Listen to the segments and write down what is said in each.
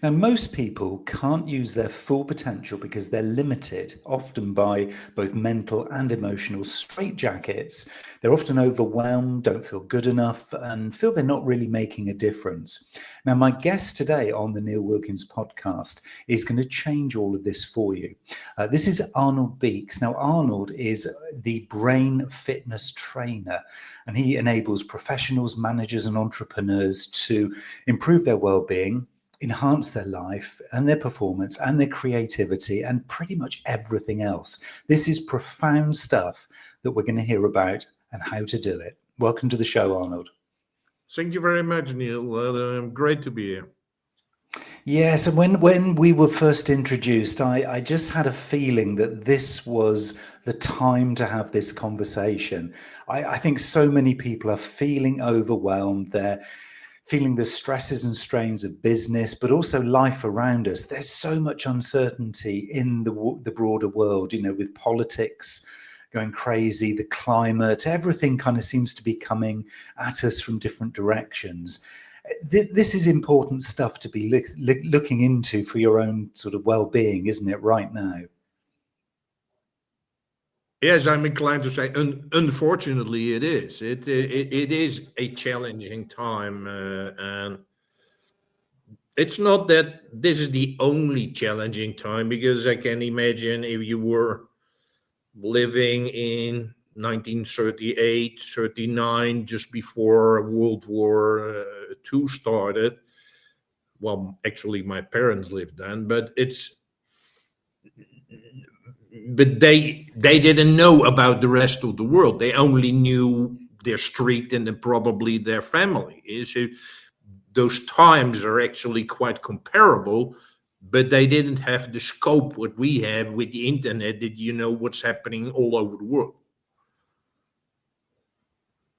Now, most people can't use their full potential because they're limited, often by both mental and emotional straitjackets. They're often overwhelmed, don't feel good enough, and feel they're not really making a difference. Now, my guest today on the Neil Wilkins Podcast is going to change all of this for you. This is Arnold Beekes. Now, Arnold is the brain fitness trainer, and he enables professionals, managers, and entrepreneurs to improve their well-being, enhance their life and their performance and their creativity and pretty much everything else. This is profound stuff that we're going to hear about and how to do it. Welcome to the show, Arnold. Thank you very much, Neil. Great to be here. Yes, and when we were first introduced, I just had a feeling that this was the time to have this conversation. I think so many people are feeling overwhelmed. They're feeling the stresses and strains of business, but also life around us. There's so much uncertainty in the broader world, with politics going crazy, the climate, everything kind of seems to be coming at us from different directions. This is important stuff to be looking into for your own sort of well-being, isn't it, right now? Yes, I'm inclined to say, unfortunately, it is. It is a challenging time, and it's not that this is the only challenging time, because I can imagine if you were living in 1938, 39, just before World War II started. Well, actually, my parents lived then, but they didn't know about the rest of the world. They only knew their street and then probably their family. So those times are actually quite comparable, but they didn't have the scope what we have with the internet, that you know what's happening all over the world.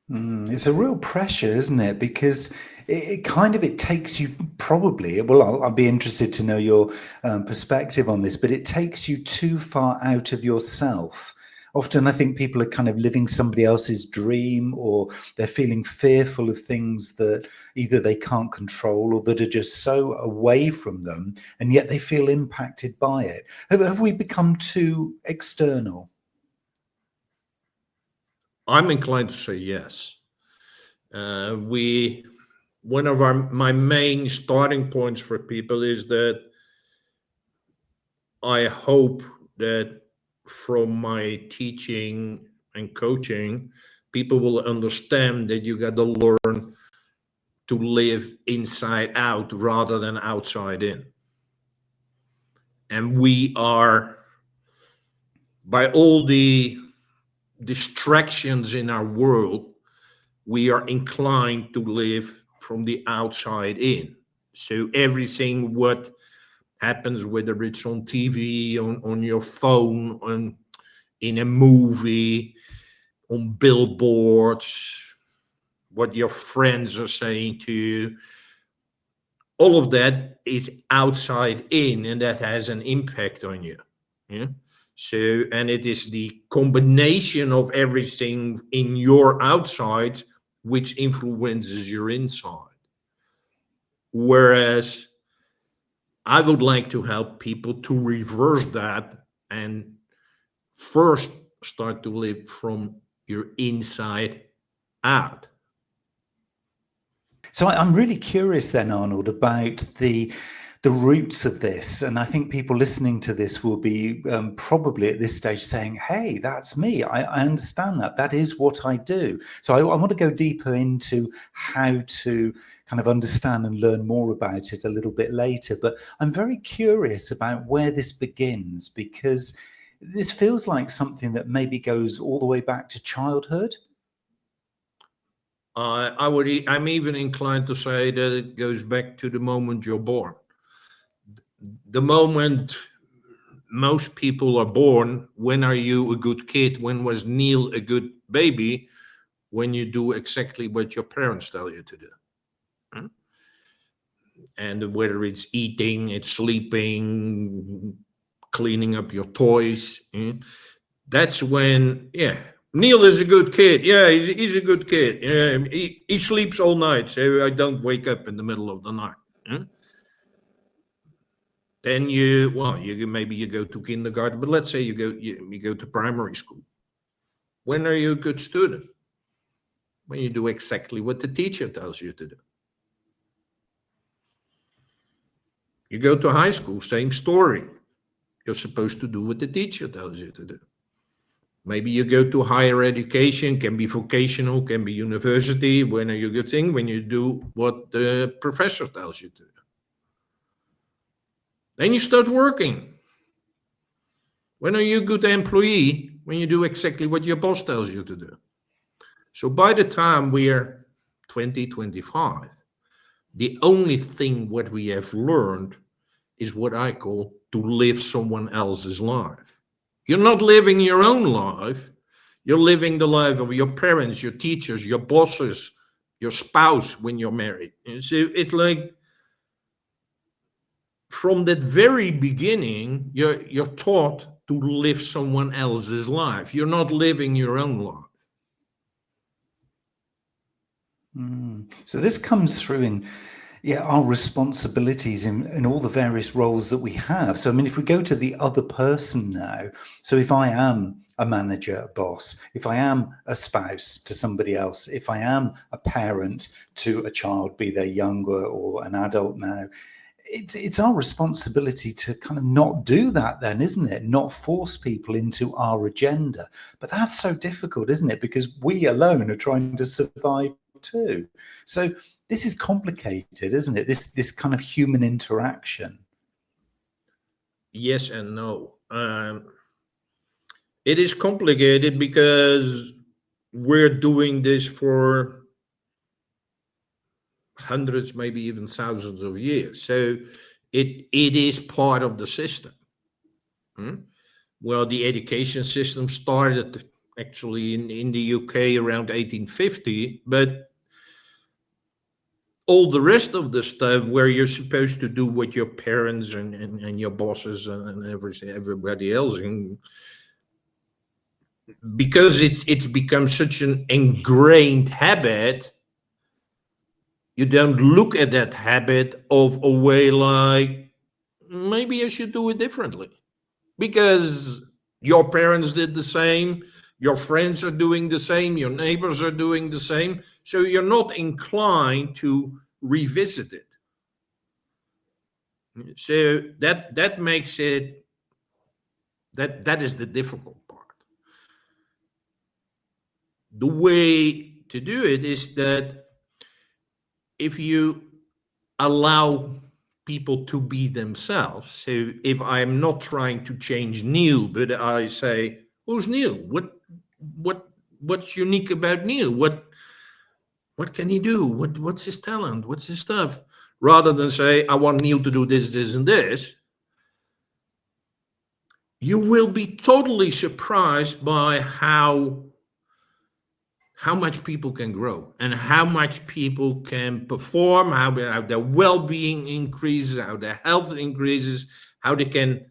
It's a real pressure, isn't it? Because it takes you probably, well, I'll be interested to know your perspective on this, but it takes you too far out of yourself. Often I think people are kind of living somebody else's dream, or they're feeling fearful of things that either they can't control or that are just so away from them, and yet they feel impacted by it. Have we become too external? I'm inclined to say yes. One of my main starting points for people is that I hope that from my teaching and coaching, people will understand that you got to learn to live inside out rather than outside in. And we are, by all the distractions in our world, we are inclined to live from the outside in. So everything what happens, whether it's on TV, on your phone, in a movie, on billboards, what your friends are saying to you, all of that is outside in, and that has an impact on you. Yeah. So, and it is the combination of everything in your outside which influences your inside. Whereas I would like to help people to reverse that and first start to live from your inside out. So I'm really curious then, Arnold, about the roots of this. And I think people listening to this will be probably at this stage saying, hey, that's me. I understand that. That is what I do. So I want to go deeper into how to kind of understand and learn more about it a little bit later. But I'm very curious about where this begins, because this feels like something that maybe goes all the way back to childhood. I'm even inclined to say that it goes back to the moment you're born. The moment most people are born, when are you a good kid? When was Neil a good baby? When you do exactly what your parents tell you to do. And whether it's eating, it's sleeping, cleaning up your toys, that's when, Neil is a good kid. Yeah, he's a good kid. Yeah, he sleeps all night, so I don't wake up in the middle of the night. Then maybe you go to kindergarten, but let's say you go to primary school. When are you a good student? When you do exactly what the teacher tells you to do. You go to high school, same story. You're supposed to do what the teacher tells you to do. Maybe you go to higher education, can be vocational, can be university. When are you a good thing? When you do what the professor tells you to do. Then you start working. When are you a good employee? When you do exactly what your boss tells you to do. So by the time we're 20, 25, the only thing what we have learned is what I call to live someone else's life. You're not living your own life. You're living the life of your parents, your teachers, your bosses, your spouse when you're married. And so it's like from that very beginning, you're taught to live someone else's life. You're not living your own life. So this comes through in our responsibilities in all the various roles that we have. So, I mean, if we go to the other person now, so if I am a manager, a boss, if I am a spouse to somebody else, if I am a parent to a child, be they younger or an adult now, it's our responsibility to kind of not do that then, isn't it? Not force people into our agenda. But that's so difficult, isn't it? Because we alone are trying to survive too. So this is complicated, isn't it? This kind of human interaction. Yes and no. It is complicated because we're doing this for hundreds, maybe even thousands of years. So it is part of the system. Well, the education system started actually in the UK around 1850, but all the rest of the stuff where you're supposed to do what your parents and your bosses and everybody else, and because it's become such an ingrained habit, you don't look at that habit of a way like, maybe I should do it differently. Because your parents did the same, your friends are doing the same, your neighbors are doing the same. So you're not inclined to revisit it. So that makes it, that is the difficult part. The way to do it is that if you allow people to be themselves. So if I'm not trying to change Neil, but I say, who's Neil? What's unique about Neil? What can he do? What's his talent? What's his stuff? Rather than say, I want Neil to do this, this, and this, you will be totally surprised by how much people can grow and how much people can perform, how their well-being increases, how their health increases, how they can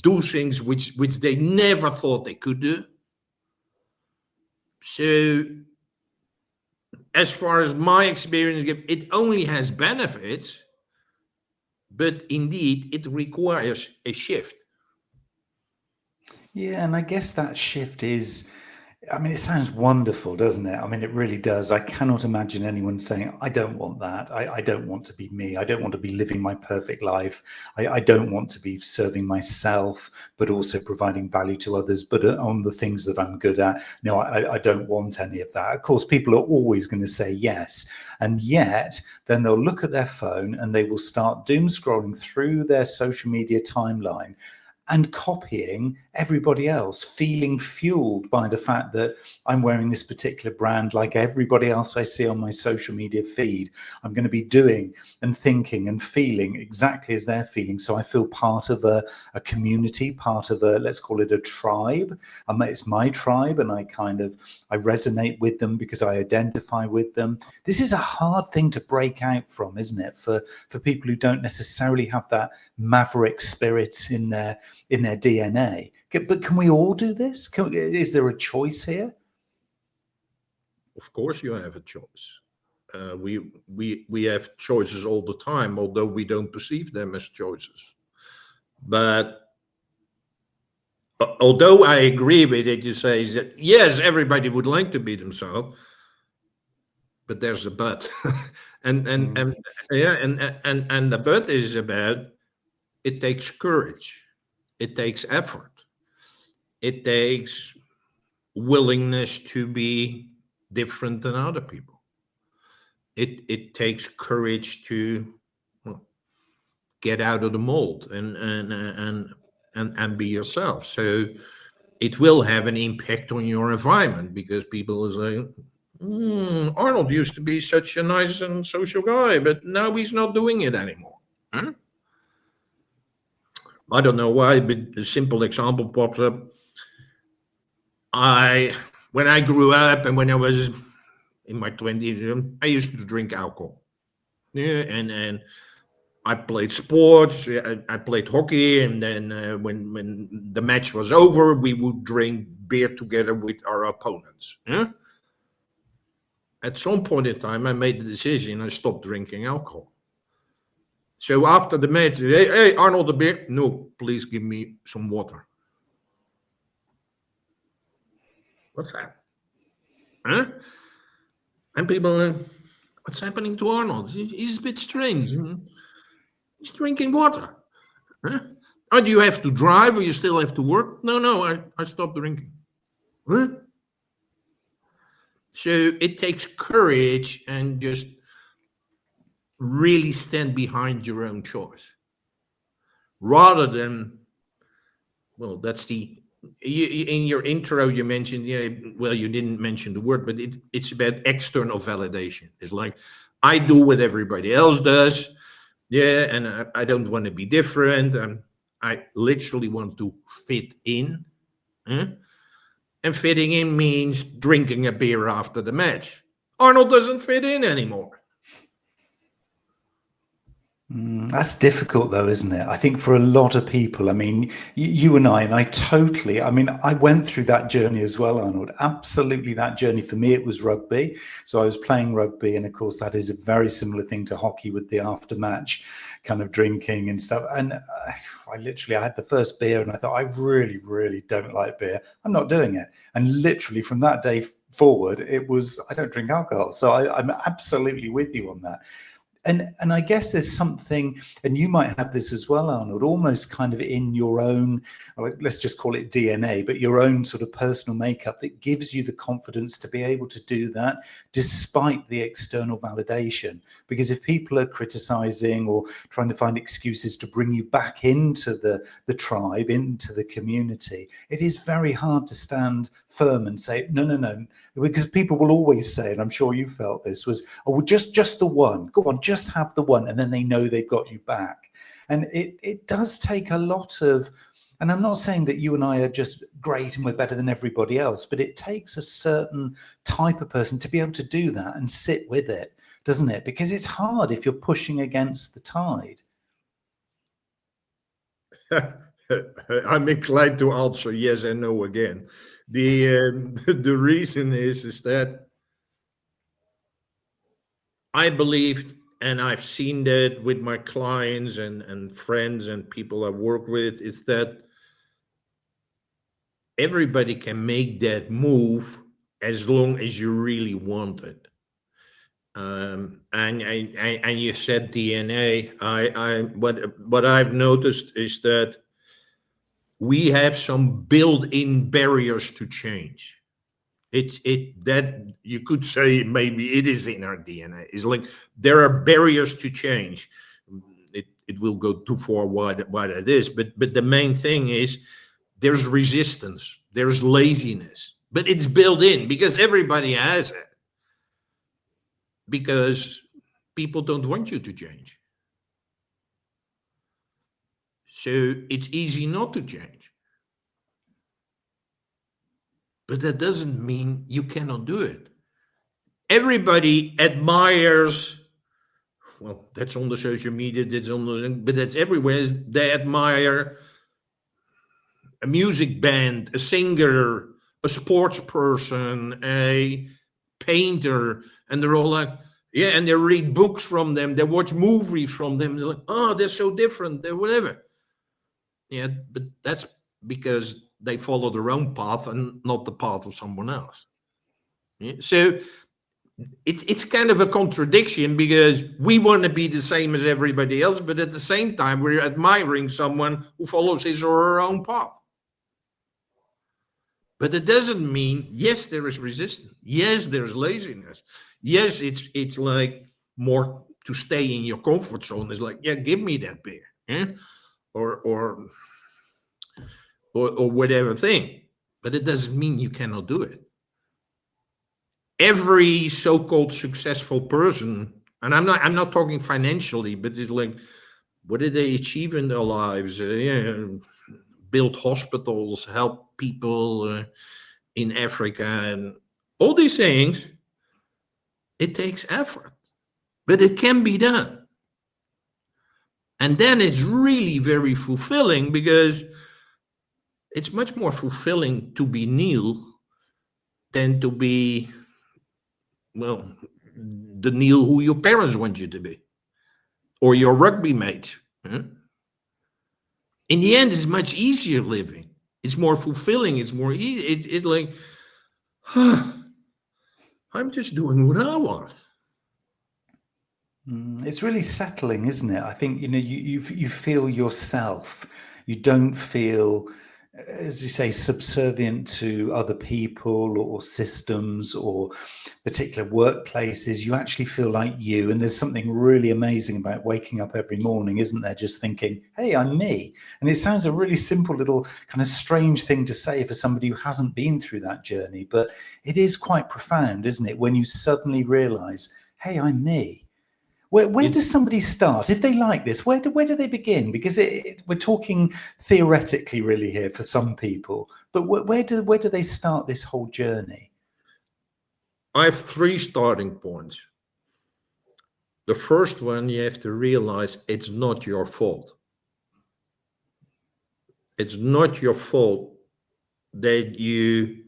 do things which they never thought they could do. So as far as my experience goes, it only has benefits, but indeed it requires a shift. Yeah, and I guess that shift is, I mean, it sounds wonderful, doesn't it? I mean, it really does. I cannot imagine anyone saying, I don't want that. I don't want to be me. I don't want to be living my perfect life. I don't want to be serving myself, but also providing value to others, but on the things that I'm good at. No, I don't want any of that. Of course, people are always going to say yes. And yet, then they'll look at their phone and they will start doom scrolling through their social media timeline and copying everybody else, feeling fueled by the fact that I'm wearing this particular brand like everybody else I see on my social media feed. I'm going to be doing and thinking and feeling exactly as they're feeling. So I feel part of a community, part of a, let's call it a tribe. It's my tribe, and I resonate with them because I identify with them. This is a hard thing to break out from, isn't it? For people who don't necessarily have that maverick spirit in their DNA. But can we all do this? Is there a choice here? Of course you have a choice. We have choices all the time, although we don't perceive them as choices. But although I agree with it, you say that, yes, everybody would like to be themselves, but there's a but. and yeah, and the but is about, it takes courage, it takes effort, it takes willingness to be different than other people. It takes courage to, well, get out of the mold and be yourself. So it will have an impact on your environment, because people will say, Arnold used to be such a nice and social guy, but now he's not doing it anymore. Huh? I don't know why, but a simple example pops up. When I grew up and when I was in my 20s, I used to drink alcohol. Yeah, and I played sports. I played hockey, and then when the match was over, we would drink beer together with our opponents. Yeah? At some point in time, I made the decision. I stopped drinking alcohol. So after the match, hey Arnold, a beer? No, please give me some water. What's that? Huh? And people, what's happening to Arnold? He's a bit strange. He's drinking water. Huh? Oh, do you have to drive or you still have to work? No, I stopped drinking. Huh? So it takes courage and just really stand behind your own choice. Rather than, well, that's in your intro you mentioned, well, you didn't mention the word, but it's about external validation. It's like, I do what everybody else does. Yeah, and I don't want to be different. I literally want to fit in. Huh? And fitting in means drinking a beer after the match. Arnold doesn't fit in anymore. That's difficult though, isn't it? I think for a lot of people, I mean, you and I totally, I mean, I went through that journey as well, Arnold. Absolutely that journey. For me, it was rugby. So I was playing rugby. And of course, that is a very similar thing to hockey with the aftermatch kind of drinking and stuff. And I had the first beer and I thought, I really, really don't like beer. I'm not doing it. And literally from that day forward, it was, I don't drink alcohol. So I'm absolutely with you on that. And I guess there's something, and you might have this as well, Arnold, almost kind of in your own, let's just call it DNA, but your own sort of personal makeup that gives you the confidence to be able to do that despite the external validation. Because if people are criticizing or trying to find excuses to bring you back into the tribe, into the community, it is very hard to stand firm and say, no, because people will always say, and I'm sure you felt this, was, oh, well, just the one, go on, just have the one, and then they know they've got you back. And it does take a lot of, and I'm not saying that you and I are just great and we're better than everybody else, but it takes a certain type of person to be able to do that and sit with it, doesn't it? Because it's hard if you're pushing against the tide. I'm inclined to answer yes and no again. The reason is that I believe, and I've seen that with my clients and friends and people I work with, is that everybody can make that move as long as you really want it. And you said DNA. What I've noticed is that we have some built-in barriers to change. That you could say maybe it is in our DNA. It's like there are barriers to change. It will go too far why that is, but the main thing is there's resistance, there's laziness, but it's built in because everybody has it. Because people don't want you to change. So it's easy not to change. But that doesn't mean you cannot do it. Everybody admires, well, that's on the social media, but that's everywhere. They admire a music band, a singer, a sports person, a painter, and they're all like, yeah, and they read books from them, they watch movies from them, they're like, oh, they're so different, they're whatever. Yeah, but that's because they follow their own path and not the path of someone else. Yeah? So it's kind of a contradiction, because we want to be the same as everybody else, but at the same time we're admiring someone who follows his or her own path. But it doesn't mean, yes, there is resistance. Yes, there's laziness. Yes, it's like more to stay in your comfort zone. It's like, yeah, give me that beer, yeah? or whatever thing. But it doesn't mean you cannot do it. Every so-called successful person, and I'm not talking financially, but it's like, what did they achieve in their lives? Build hospitals, help people in Africa, and all these things. It takes effort, but it can be done. And then it's really very fulfilling, because it's much more fulfilling to be Neil than to be, well, the Neil who your parents want you to be, or your rugby mate. In the end, it's much easier living. It's more fulfilling. It's more easy. It's like, I'm just doing what I want. It's really settling, isn't it? I think, you feel yourself. You don't feel, as you say, subservient to other people or systems or particular workplaces. You actually feel like you. And there's something really amazing about waking up every morning, isn't there? Just thinking, hey, I'm me. And it sounds a really simple little kind of strange thing to say for somebody who hasn't been through that journey. But it is quite profound, isn't it? When you suddenly realize, hey, I'm me. Where does somebody start? If they like this, where do they begin? Because we're talking theoretically really here for some people, but where do they start this whole journey? I have 3 starting points. The first one, you have to realize it's not your fault. It's not your fault that you,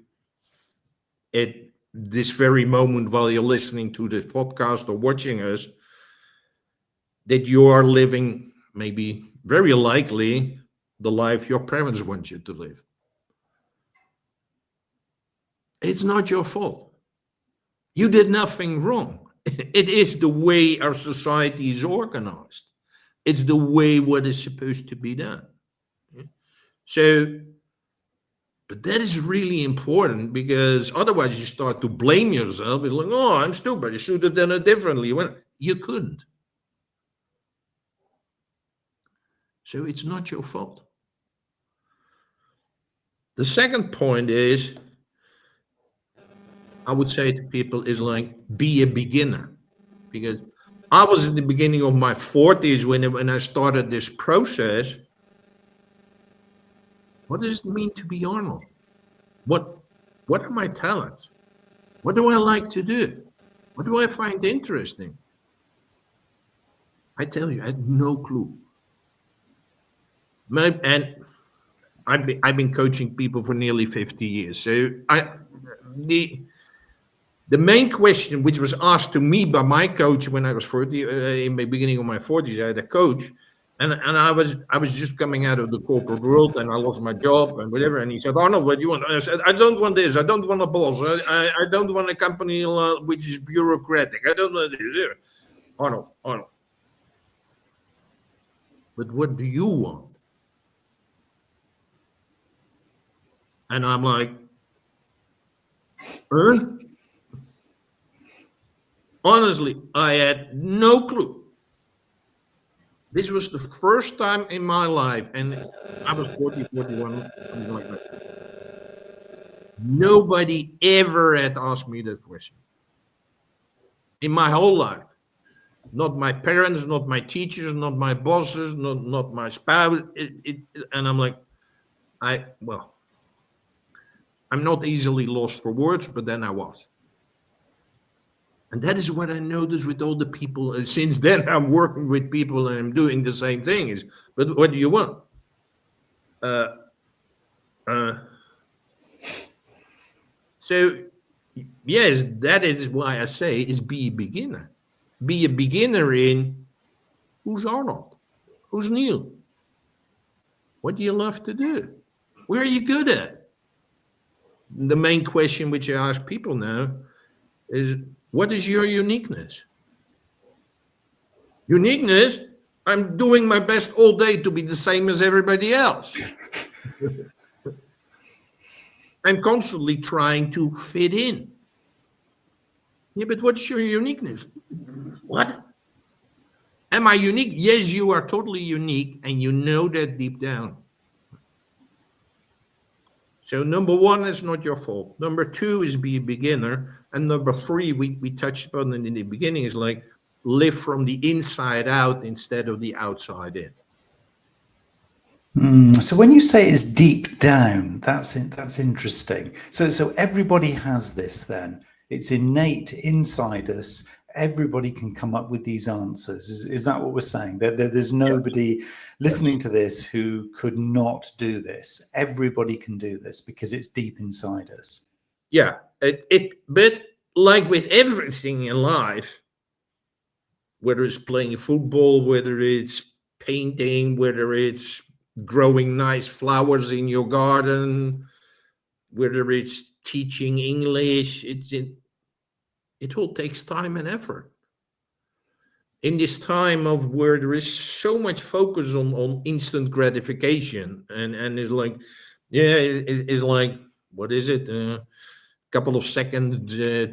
at this very moment while you're listening to the podcast or watching us, that you are living, maybe very likely, the life your parents want you to live. It's not your fault. You did nothing wrong. It is the way our society is organized. It's the way what is supposed to be done. So, but that is really important, because otherwise you start to blame yourself. It's like, oh, I'm stupid. I should have done it differently. Well, you couldn't. So it's not your fault. The second point is, I would say to people, is like, be a beginner. Because I was in the beginning of my 40s when I started this process. What does it mean to be Arnold? What are my talents? What do I like to do? What do I find interesting? I tell you, I had no clue. And I've been coaching people for nearly 50 years. So the main question, which was asked to me by my coach when I was 40, in the beginning of my 40s, I had a coach, and I was just coming out of the corporate world, and I lost my job and whatever. And he said, "Arnold, what do you want?" I said, "I don't want this. I don't want a boss. I don't want a company which is bureaucratic. I don't want this." Arnold. But what do you want? And I'm like, honestly, I had no clue. This was the first time in my life, and I was 40, 41, something like that. Nobody ever had asked me that question in my whole life. Not my parents, not my teachers, not my bosses, not my spouse. And I'm like, I'm not easily lost for words, but then I was. And that is what I noticed with all the people. And since then, I'm working with people and I'm doing the same thing. But what do you want? So, yes, that is why I say is be a beginner. Be a beginner in who's Arnold? Who's Neil? What do you love to do? Where are you good at? The main question which I ask people now is, what is your uniqueness? Uniqueness? I'm doing my best all day to be the same as everybody else. I'm constantly trying to fit in. Yeah, but what's your uniqueness? What? Am I unique? Yes, you are totally unique, and you know that deep down. So number one, it's not your fault. Number two is be a beginner. And number three, we touched upon in the beginning, is like live from the inside out instead of the outside in. So when you say it's deep down, that's interesting. So everybody has this then. It's innate inside us. Everybody can come up with these answers. Is that what we're saying? There's nobody listening to this who could not do this. Everybody can do this because it's deep inside us. Yeah, but like with everything in life, whether it's playing football, whether it's painting, whether it's growing nice flowers in your garden, whether it's teaching English, it all takes time and effort. In this time of where there is so much focus on instant gratification, and it's like, yeah, it's like, what is it? Couple of second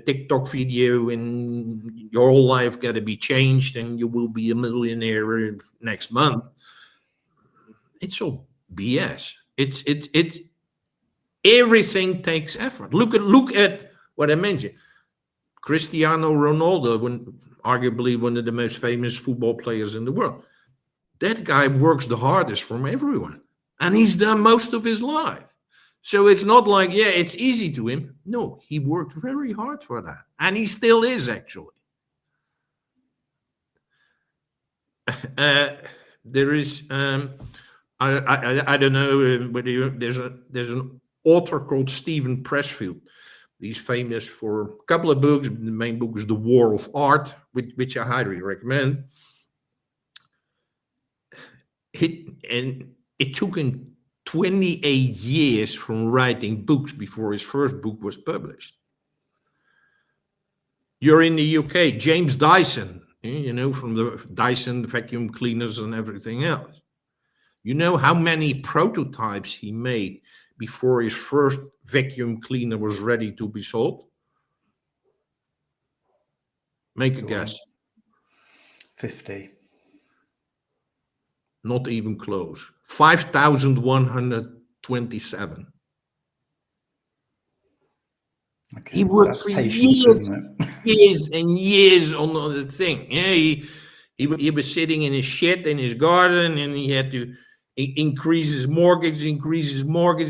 TikTok video and your whole life got to be changed and you will be a millionaire next month. It's all BS. It's everything takes effort. Look at what I mentioned. Cristiano Ronaldo, arguably one of the most famous football players in the world. That guy works the hardest from everyone, and he's done most of his life. So it's not like, yeah, it's easy to him. No, he worked very hard for that, and he still is actually. There is, I don't know whether there's an author called Stephen Pressfield. He's famous for a couple of books. The main book is The War of Art, which I highly recommend. It took him 28 years from writing books before his first book was published. You're in the UK, James Dyson, you know, from the Dyson vacuum cleaners and everything else. You know how many prototypes he made before his first vacuum cleaner was ready to be sold? Make a guess. 50. Not even close. 5,127. Okay, he worked that's for patience, isn't it? years and years on the thing. Yeah, he was sitting in his shed in his garden, and he had to increase his mortgage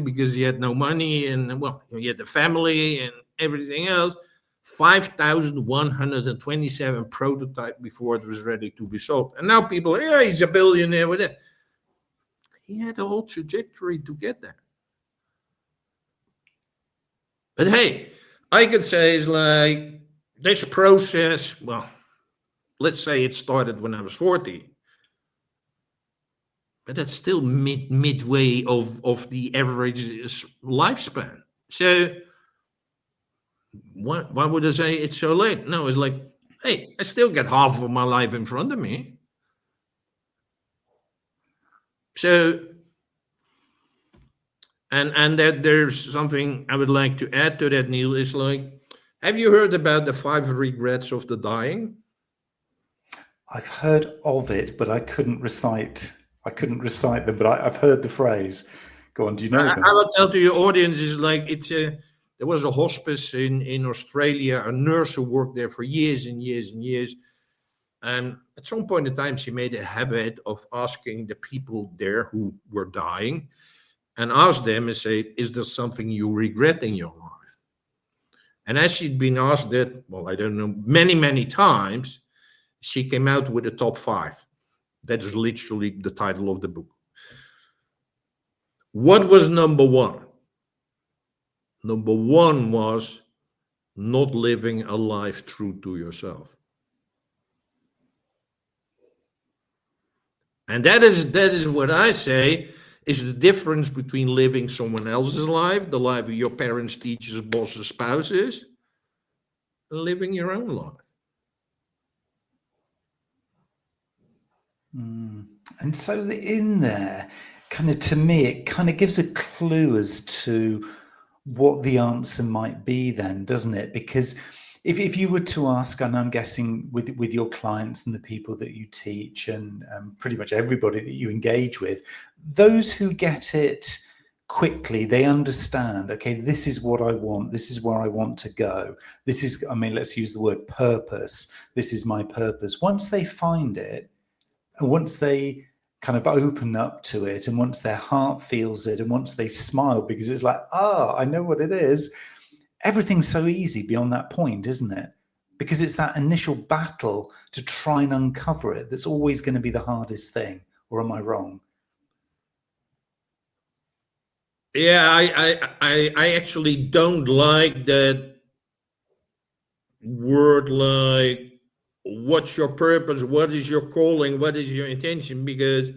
because he had no money, and well, he had the family and everything else. 5,127 prototype before it was ready to be sold. And now people, yeah, he's a billionaire with it. He had a whole trajectory to get there. But hey, I could say it's like this process, well, let's say it started when I was 40. But that's still midway of the average lifespan. So why would I say it's so late? No, it's like, hey, I still got half of my life in front of me. So, and that there's something I would like to add to that, Neil, is like, have you heard about the 5 regrets of the dying? I've heard of it, but I couldn't recite them, but I've heard the phrase. Go on, do you know them? I will tell to your audience is like, there was a hospice in Australia, a nurse who worked there for years and years and years. And at some point in time, she made a habit of asking the people there who were dying and ask them and say, is there something you regret in your life? And as she'd been asked that, well, I don't know, many, many times, she came out with a top 5. That is literally the title of the book. What was number 1? Number 1 was not living a life true to yourself. And that is what I say is the difference between living someone else's life, the life of your parents, teachers, bosses, spouses, and living your own life. And so in there, kind of to me, it kind of gives a clue as to what the answer might be then, doesn't it? Because if you were to ask, and I'm guessing with your clients and the people that you teach and pretty much everybody that you engage with, those who get it quickly, they understand, okay, this is what I want. This is where I want to go. This is, I mean, let's use the word purpose. This is my purpose. Once they find it, and once they kind of open up to it, and once their heart feels it, and once they smile because it's like, I know what it is, everything's so easy beyond that point, isn't it? Because it's that initial battle to try and uncover it that's always going to be the hardest thing. Or am I wrong? Yeah, I actually don't like that word, like, what's your purpose? What is your calling? What is your intention? Because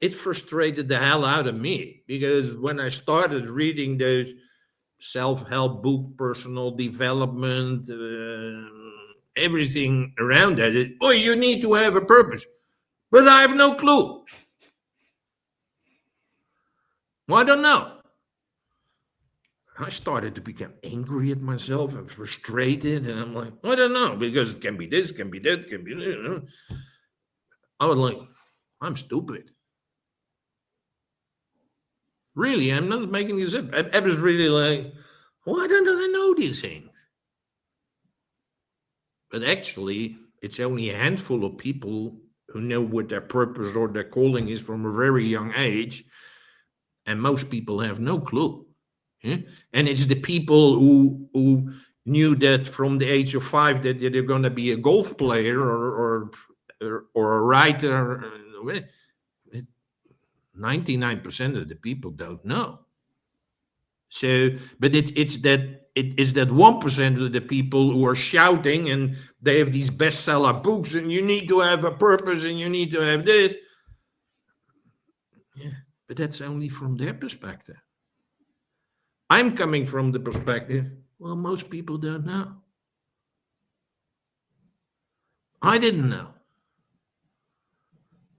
it frustrated the hell out of me. Because when I started reading those self-help book, personal development, everything around that, you need to have a purpose. But I have no clue. Well, I don't know. I started to become angry at myself and frustrated, and I'm like, I don't know, because it can be this, can be that, can be that. I was like, I'm stupid. Really, I'm not making this up. I was really like, why don't I know these things? But actually, it's only a handful of people who know what their purpose or their calling is from a very young age, and most people have no clue. Yeah? And it's the people who knew that from the age of 5 that they're going to be a golf player or a writer. 99% of the people don't know. So, but it's that 1% of the people who are shouting, and they have these bestseller books, and you need to have a purpose, and you need to have this. Yeah, but that's only from their perspective. I'm coming from the perspective, well, most people don't know. I didn't know.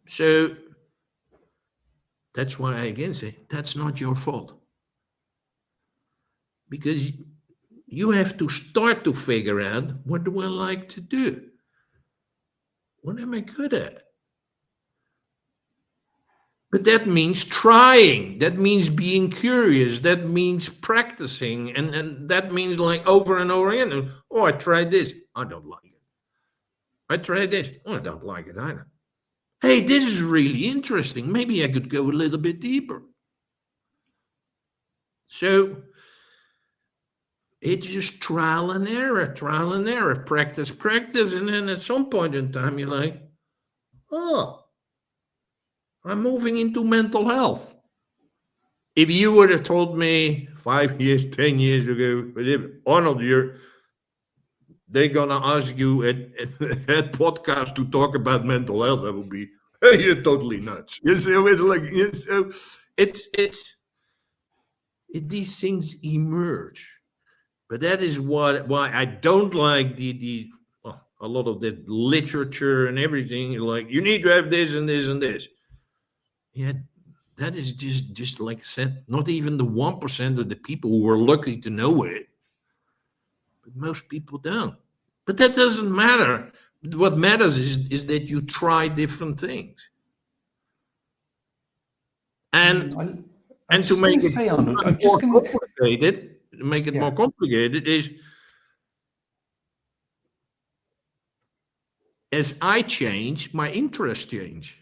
So that's why I again say, that's not your fault. Because you have to start to figure out, what do I like to do? What am I good at? But that means trying. That means being curious. That means practicing. And that means like over and over again. Oh, I tried this. I don't like it. I tried this. Oh, I don't like it either. Hey, this is really interesting. Maybe I could go a little bit deeper. So it's just trial and error, practice. And then at some point in time, you're like, oh, I'm moving into mental health. If you would have told me 5 years, 10 years ago, Arnold, they're going to ask you at podcast to talk about mental health, that would be, hey, you're totally nuts. These things emerge. But that is why I don't like a lot of the literature and everything. Like, you need to have this and this and this. Yeah, that is just like I said, not even the 1% of the people who are lucky to know it. But most people don't. But that doesn't matter. What matters is that you try different things. And to make it more complicated is, as I change, my interests change.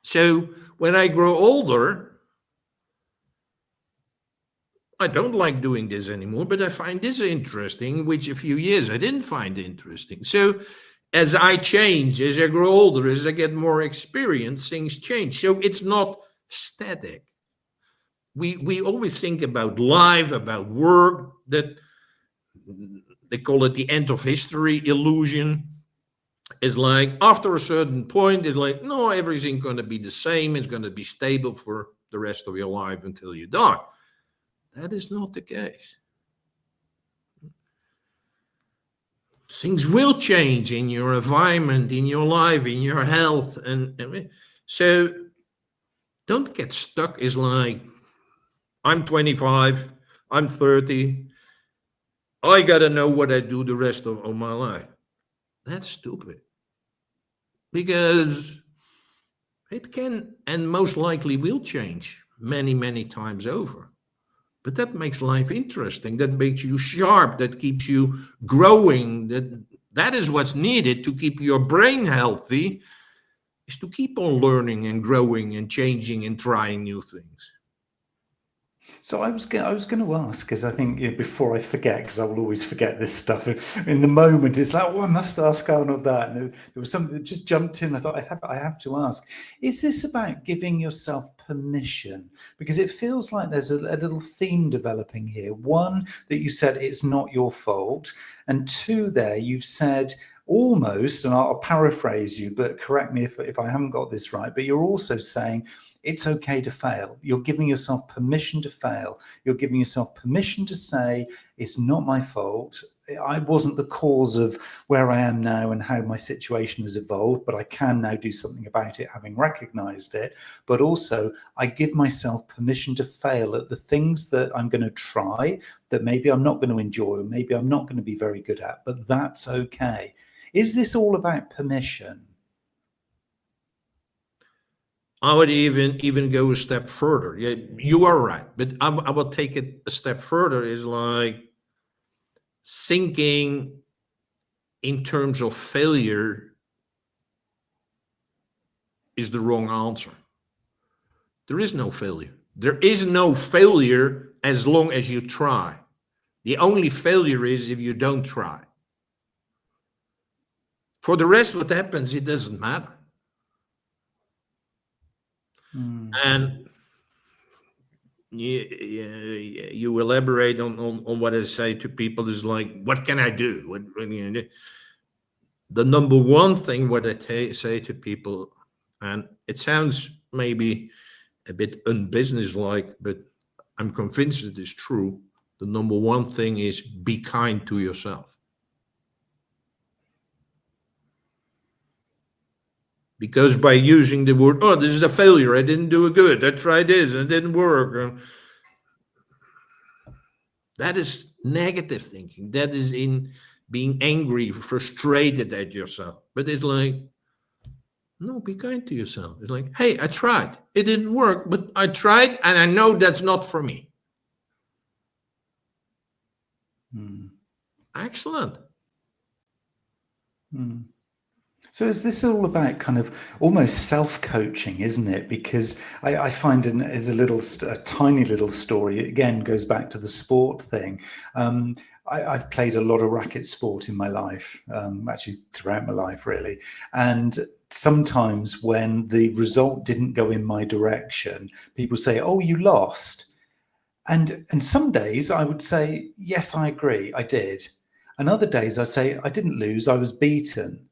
So when I grow older, I don't like doing this anymore, but I find this interesting, which a few years I didn't find interesting. So as I change, as I grow older, as I get more experience, things change. So it's not static. We always think about life, about work, that they call it the end of history illusion. It's like after a certain point, it's like, no, everything's going to be the same. It's going to be stable for the rest of your life until you die. That is not the case. Things will change in your environment, in your life, in your health. And so don't get stuck. It's like, I'm 25, I'm 30. I got to know what I do the rest of my life. That's stupid. Because it can and most likely will change many, many times over. But that makes life interesting. That makes you sharp. That keeps you growing. That is what's needed to keep your brain healthy, is to keep on learning and growing and changing and trying new things. So I was going to ask, because I think, before I forget, because I will always forget this stuff. In the moment, it's like, oh, I must ask Arnold that. And there was something that just jumped in. I thought I have to ask: is this about giving yourself permission? Because it feels like there's a little theme developing here. One, that you said it's not your fault, and two, there you've said almost, and I'll paraphrase you, but correct me if I haven't got this right. But you're also saying it's okay to fail. You're giving yourself permission to fail. You're giving yourself permission to say, it's not my fault. I wasn't the cause of where I am now and how my situation has evolved, but I can now do something about it, having recognized it. But also, I give myself permission to fail at the things that I'm going to try, that maybe I'm not going to enjoy, or maybe I'm not going to be very good at, but that's okay. Is this all about permission? I would even go a step further. Yeah, you are right, but I will take it a step further. Is like thinking in terms of failure is the wrong answer. There is no failure. There is no failure as long as you try. The only failure is if you don't try. For the rest, what happens, it doesn't matter. And you elaborate on what I say to people is like, what can I do? What the number one thing what I say to people, and it sounds maybe a bit unbusinesslike, but I'm convinced it is true. The number one thing is be kind to yourself. Because by using the word, oh, this is a failure, I didn't do it good, I tried this and it didn't work. That is negative thinking. That is in being angry, frustrated at yourself. But it's like, no, be kind to yourself. It's like, hey, I tried. It didn't work, but I tried and I know that's not for me. Excellent. So is this all about kind of almost self-coaching, isn't it? Because I find is a tiny little story. It again goes back to the sport thing. I've played a lot of racket sport in my life, actually throughout my life, really. And sometimes when the result didn't go in my direction, people say, oh, you lost. And some days I would say, yes, I agree, I did. And other days I say, I didn't lose, I was beaten.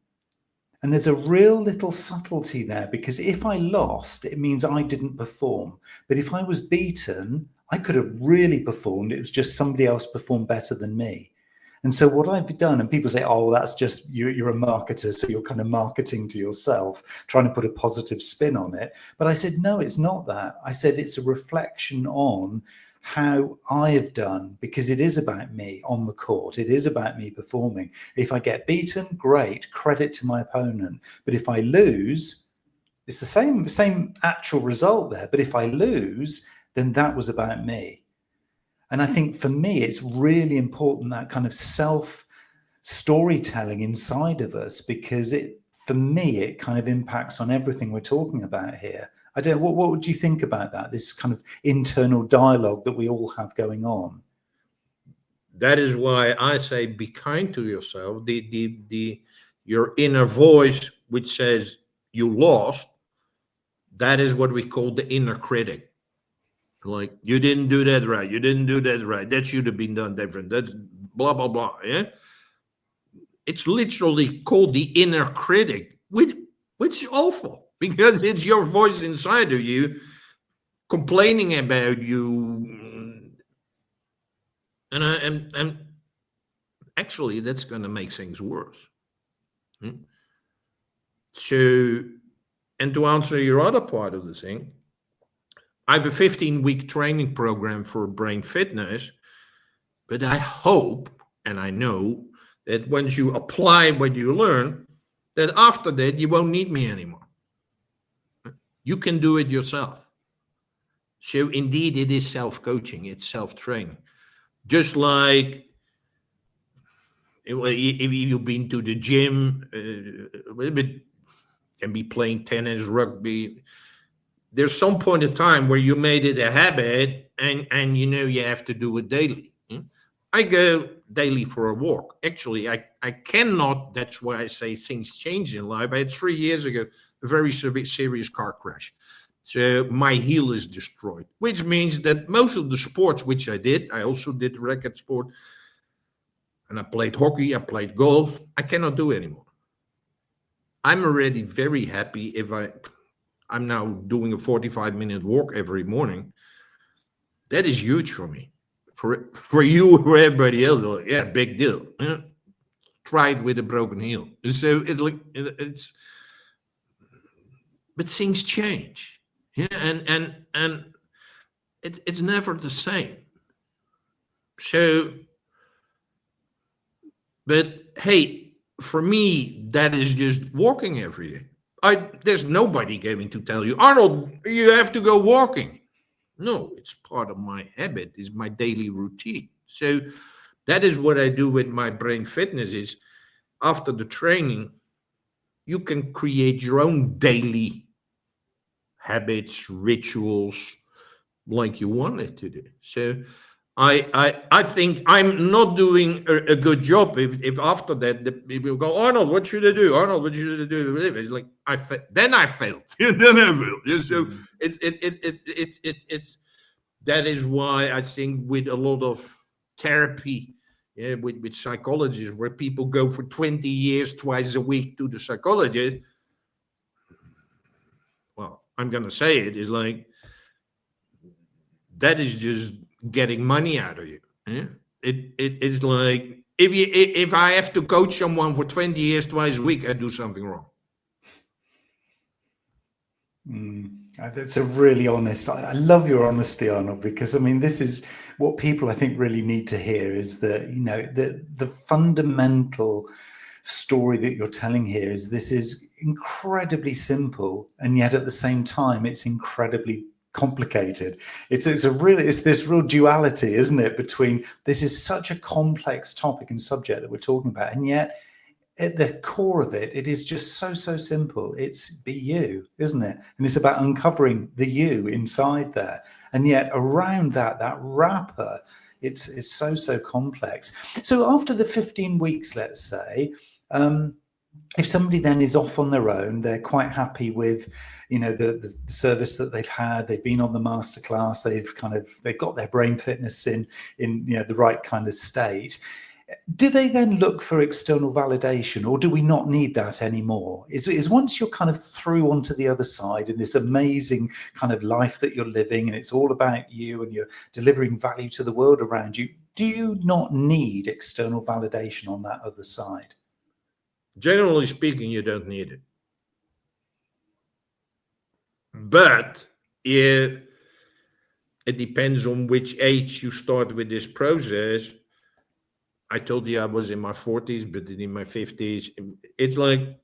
And there's a real little subtlety there, because if I lost, it means I didn't perform. But if I was beaten, I could have really performed. It was just somebody else performed better than me. And so what I've done, and people say, oh, that's just, you're a marketer, so you're kind of marketing to yourself, trying to put a positive spin on it. But I said, no, it's not that. I said, it's a reflection on how I have done, because it is about me on the court. It is about me performing. If I get beaten, great, credit to my opponent. But if I lose, it's the same actual result there. But if I lose, then that was about me. And I think for me, it's really important, that kind of self storytelling inside of us, because for me, it kind of impacts on everything we're talking about here. I don't know, what would you think about that? This kind of internal dialogue that we all have going on. That is why I say be kind to yourself. Your inner voice, which says you lost, that is what we call the inner critic. Like, you didn't do that right. You didn't do that right. That should have been done different. That's blah, blah, blah. Yeah. It's literally called the inner critic, which is awful, because it's your voice inside of you complaining about you, and actually that's going to make things worse. So, and to answer your other part of the thing, I have a 15-week training program for brain fitness, but I hope and I know that once you apply what you learn, that after that you won't need me anymore. You can do it yourself. So indeed, it is self-coaching, it's self-training. Just like if you've been to the gym, a little bit, can be playing tennis, rugby. There's some point in time where you made it a habit, and you know you have to do it daily. I go daily for a walk. Actually, I cannot. That's why I say things change in life. I had 3 years ago a very serious car crash. So my heel is destroyed, which means that most of the sports which I also did racket sport, and I played hockey, I played golf, I cannot do anymore. I'm already very happy if I'm now doing a 45-minute walk every morning. That is huge for me. For you or everybody else, yeah, big deal. Yeah. Try it with a broken heel. So it's but things change. Yeah, and it's never the same. So, but hey, for me, that is just walking every day. There's nobody going to tell you, Arnold, you have to go walking. No, it's part of my habit, it's my daily routine. So that is what I do with my brain fitness is after the training, you can create your own daily habits, rituals, like you want it to do. So I think I'm not doing a good job if after that the people go, Arnold, what should I do? Arnold, what should I do? It's like then I failed. Then I failed. So it's that is why I think with a lot of therapy, with psychologists, where people go for 20 years twice a week to the psychologist. Well, I'm gonna say it is like that is just getting money out of you. Yeah? It's like if I have to coach someone for 20 years twice a week, I do something wrong. That's a really honest. I love your honesty, Arnold, because I mean, this is what people I think really need to hear is that, you know, the fundamental story that you're telling here is this is incredibly simple, and yet at the same time, it's incredibly complicated. It's this real duality, isn't it, between this is such a complex topic and subject that we're talking about, and yet at the core of it, it is just so simple. It's be you, isn't it? And it's about uncovering the you inside there. And yet around that wrapper, it's so complex. So after the 15 weeks, let's say, if somebody then is off on their own, they're quite happy with, you know, the service that they've had, they've been on the masterclass, they've got their brain fitness in you know the right kind of state. Do they then look for external validation, or do we not need that anymore? Is once you're kind of through onto the other side in this amazing kind of life that you're living, and it's all about you and you're delivering value to the world around you, do you not need external validation on that other side? Generally speaking, you don't need it. But it depends on which age you start with this process. I told you I was in my 40s, but in my 50s, it's like,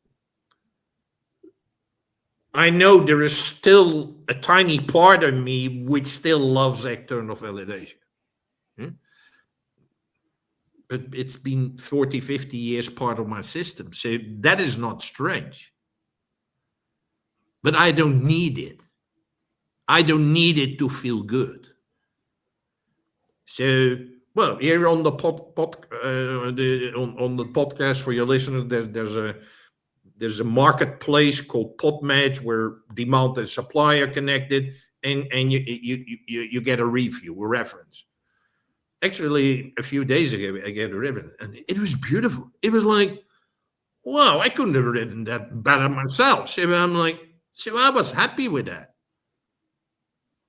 I know there is still a tiny part of me which still loves external validation. But it's been 40, 50 years part of my system. So that is not strange. But I don't need it. I don't need it to feel good. So, well, here on the on the podcast for your listeners, there's a marketplace called Podmatch where demand and supply are connected, and you get a review, a reference. Actually, a few days ago, I get a reference, and it was beautiful. It was like, wow, I couldn't have written that better myself. So I'm like, so I was happy with that.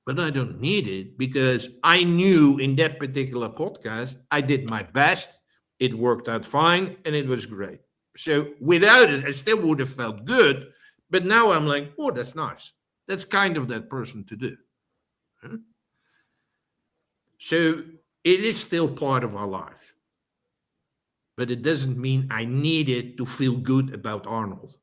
but I don't need it because I knew in that particular podcast, I did my best. It worked out fine and it was great. So without it, I still would have felt good. But now I'm like, oh, that's nice. That's kind of that person to do. Huh? So it is still part of our life. But it doesn't mean I need it to feel good about Arnold.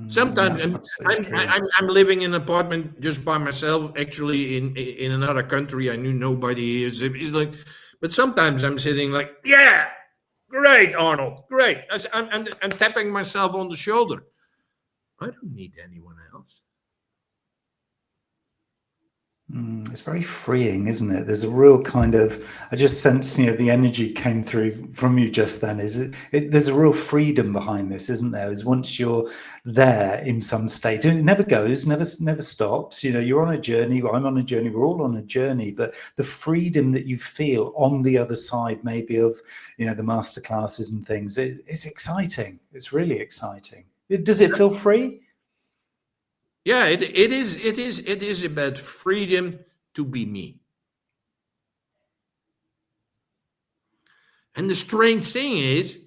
Sometimes I'm living in an apartment just by myself, actually in another country. I knew nobody is. It's like, but sometimes I'm sitting like, yeah, great, Arnold, great. I'm tapping myself on the shoulder. I don't need anyone else. It's very freeing, isn't it? There's a real kind of, I just sense, the energy came through from you just then. There's a real freedom behind this, isn't there? Is once you're there in some state, and it never goes, never stops. You're on a journey. I'm on a journey. We're all on a journey. But the freedom that you feel on the other side, maybe of the masterclasses and things, it's exciting. It's really exciting. Does it feel free? Yeah, it is about freedom to be me. And the strange thing is,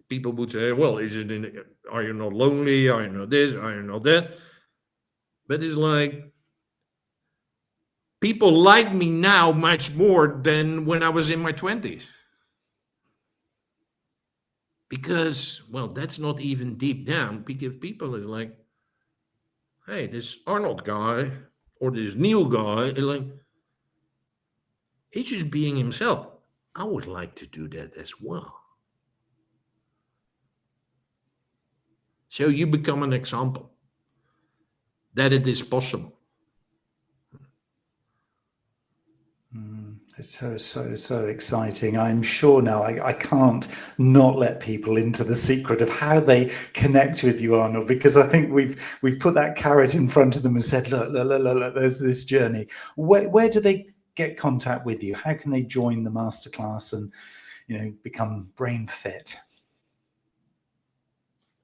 people would say, well, are you not lonely? Are you not this? Are you not that? But it's like, people like me now much more than when I was in my 20s. Because, well, that's not even deep down, because people is like, hey, this Arnold guy or this Neil guy, like, he's just being himself. I would like to do that as well. So you become an example that it is possible. It's so exciting. I'm sure now I can't not let people into the secret of how they connect with you, Arnold, because I think we've put that carrot in front of them and said, look, there's this journey. Where do they get contact with you? How can they join the masterclass and become brain fit?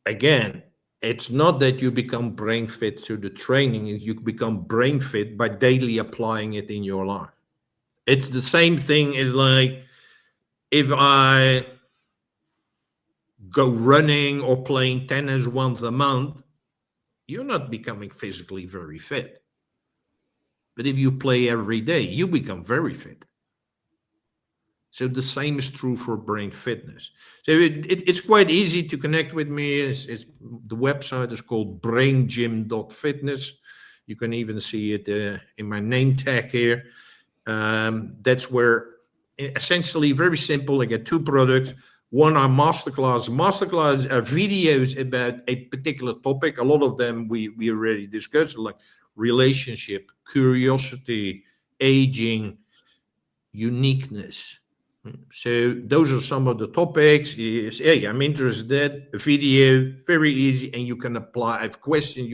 Again, it's not that you become brain fit through the training, you become brain fit by daily applying it in your life. It's the same thing as like if I go running or playing tennis once a month, you're not becoming physically very fit. But if you play every day, you become very fit. So the same is true for brain fitness. So it's quite easy to connect with me. The website is called braingym.fitness. You can even see it in my name tag here. That's where, essentially, very simple, I get two products. One are masterclass. Masterclass are videos about a particular topic. A lot of them we already discussed, like relationship, curiosity, aging, uniqueness. So those are some of the topics. Yes, hey, I'm interested. A video, very easy, and you can apply. I have a question,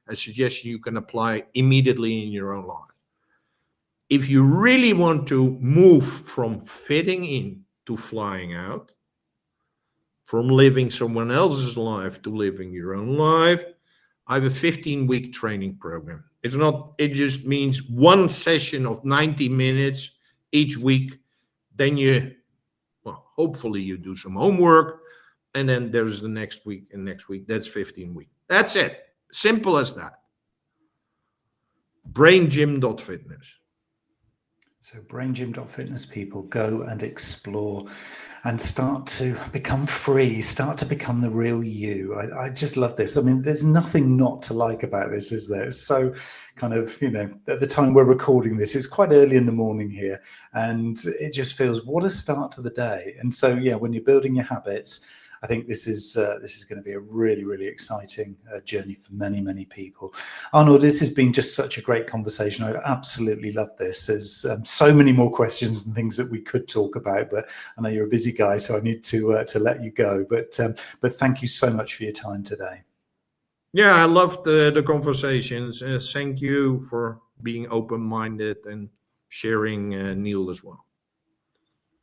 a suggestion you can apply immediately in your own life. If you really want to move from fitting in to flying out, from living someone else's life to living your own life, I have a 15-week training program. It just means one session of 90 minutes each week. Then hopefully you do some homework, and then there's the next week and next week. That's 15 weeks. That's it. Simple as that. braingym.fitness. So braingym.fitness, people, go and explore and start to become free, start to become the real you. I just love this. I mean, there's nothing not to like about this, is there? It's so kind of, at the time we're recording this, it's quite early in the morning here, and it just feels, what a start to the day. And so, when you're building your habits, I think this is going to be a really, really exciting journey for many, many people. Arnold, this has been just such a great conversation. I absolutely love this. There's so many more questions and things that we could talk about, but I know you're a busy guy, so I need to let you go. But thank you so much for your time today. Yeah, I loved the conversations. Thank you for being open-minded and sharing, Neil, as well.